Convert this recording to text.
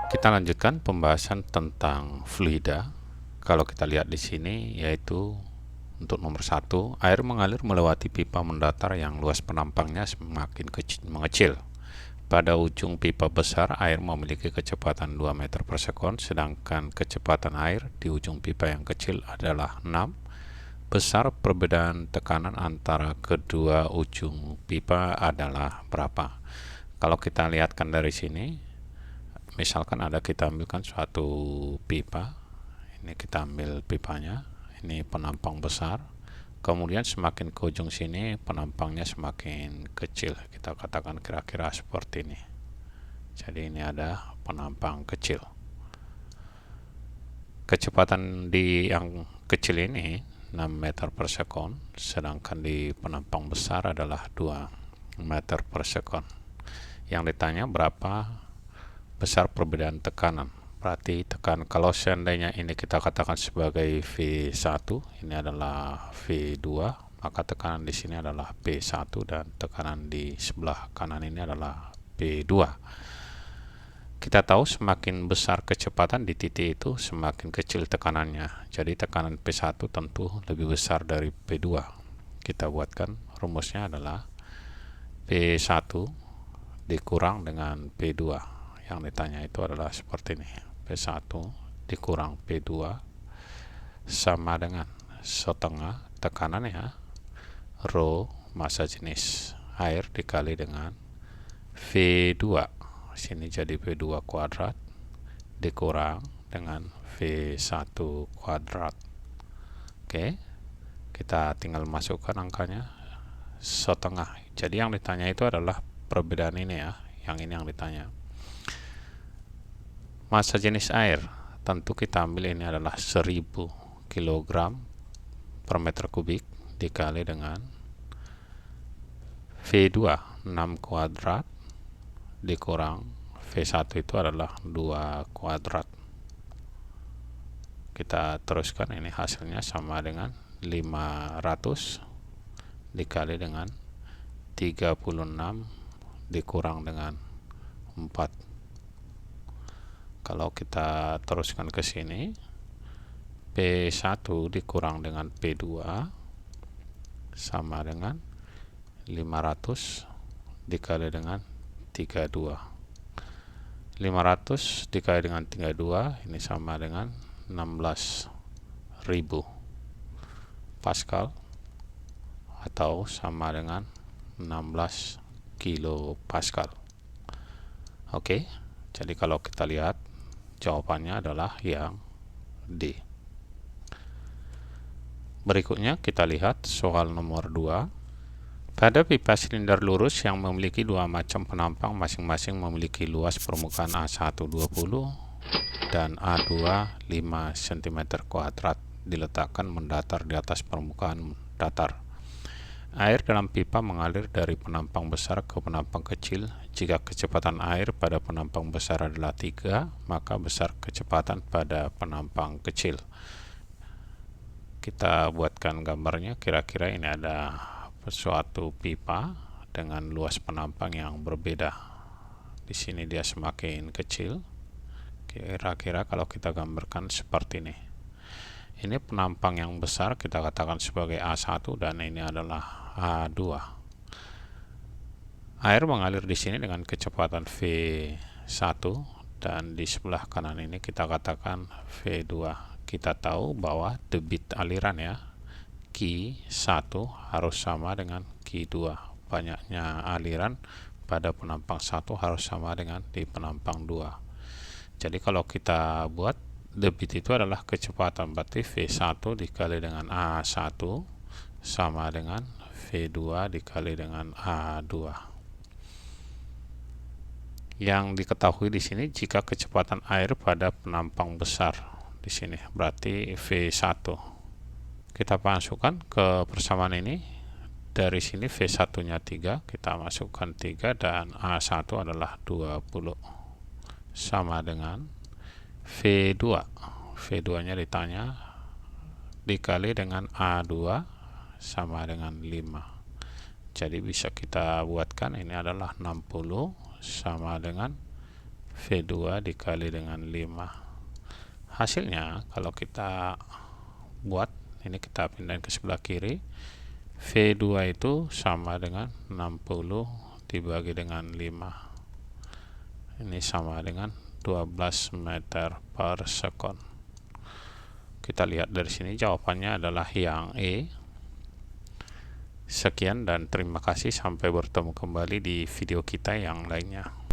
Kita lanjutkan pembahasan tentang fluida. Kalau kita lihat di sini, yaitu untuk nomor 1, air mengalir melewati pipa mendatar yang luas penampangnya semakin mengecil. Pada ujung pipa besar, air memiliki kecepatan 2 meter per sekon, sedangkan kecepatan air di ujung pipa yang kecil adalah 6. Besar perbedaan tekanan antara kedua ujung pipa adalah berapa? Kalau kita lihatkan dari sini, misalkan kita ambilkan suatu pipa, ini kita ambil pipanya, ini penampang besar, kemudian semakin ke ujung sini penampangnya semakin kecil, kita katakan kira-kira seperti ini. Jadi ini ada penampang kecil, kecepatan di yang kecil ini 6 meter per sekon, sedangkan di penampang besar adalah 2 meter per sekon. Yang ditanya berapa besar perbedaan tekanan. Berarti kalau seandainya ini kita katakan sebagai V1, ini adalah V2, maka tekanan di sini adalah P1 dan tekanan di sebelah kanan ini adalah P2. Kita tahu semakin besar kecepatan di titik itu, semakin kecil tekanannya. Jadi tekanan P1 tentu lebih besar dari P2. Kita buatkan rumusnya adalah P1 dikurang dengan P2. Yang ditanya itu adalah seperti ini. P1 dikurang P2 sama dengan setengah tekanannya rho massa jenis air dikali dengan V2. Sini jadi V2 kuadrat dikurang dengan V1 kuadrat. Oke, kita tinggal masukkan angkanya setengah. Jadi yang ditanya itu adalah perbedaan ini ya, yang ini yang ditanya. Massa jenis air, tentu kita ambil ini adalah 1000 kg per meter kubik dikali dengan V2 6 kuadrat dikurang V1 itu adalah 2 kuadrat. Kita teruskan, ini hasilnya sama dengan 500 dikali dengan 36 dikurang dengan 4. Kalau kita teruskan ke sini, P1 dikurang dengan P2 sama dengan 500 dikali dengan 32. 500 dikali dengan 32 ini sama dengan 16.000 Pascal atau sama dengan 16 kilo Pascal. Oke, jadi kalau kita lihat jawabannya adalah yang D. Berikutnya kita lihat soal nomor 2. Pada pipa silinder lurus yang memiliki dua macam penampang masing-masing memiliki luas permukaan A1 20 dan A2 5 cm2 diletakkan mendatar di atas permukaan datar. Air dalam pipa mengalir dari penampang besar ke penampang kecil. Jika kecepatan air pada penampang besar adalah 3, maka besar kecepatan pada penampang kecil. Kita buatkan gambarnya, kira-kira ini ada suatu pipa dengan luas penampang yang berbeda. Di sini dia semakin kecil. Kira-kira kalau kita gambarkan seperti ini. Ini penampang yang besar kita katakan sebagai A1 dan ini adalah A2. Air mengalir di sini dengan kecepatan V1 dan di sebelah kanan ini kita katakan V2. Kita tahu bahwa debit aliran ya, Q1 harus sama dengan Q2. Banyaknya aliran pada penampang 1 harus sama dengan di penampang 2. Jadi kalau kita buat debit itu adalah kecepatan, berarti V1 dikali dengan A1 sama dengan V2 dikali dengan A2. Yang diketahui di sini jika kecepatan air pada penampang besar di sini berarti V1. Kita masukkan ke persamaan ini. Dari sini V1-nya 3, kita masukkan 3 dan A1 adalah 20 sama dengan V2. V2-nya ditanya dikali dengan A2 sama dengan 5. Jadi bisa kita buatkan ini adalah 60 sama dengan V2 dikali dengan 5. Hasilnya kalau kita buat, ini kita pindahin ke sebelah kiri, V2 itu sama dengan 60 dibagi dengan 5. Ini sama dengan 12 meter per second. Kita lihat dari sini jawabannya adalah yang E. Sekian dan terima kasih, sampai bertemu kembali di video kita yang lainnya.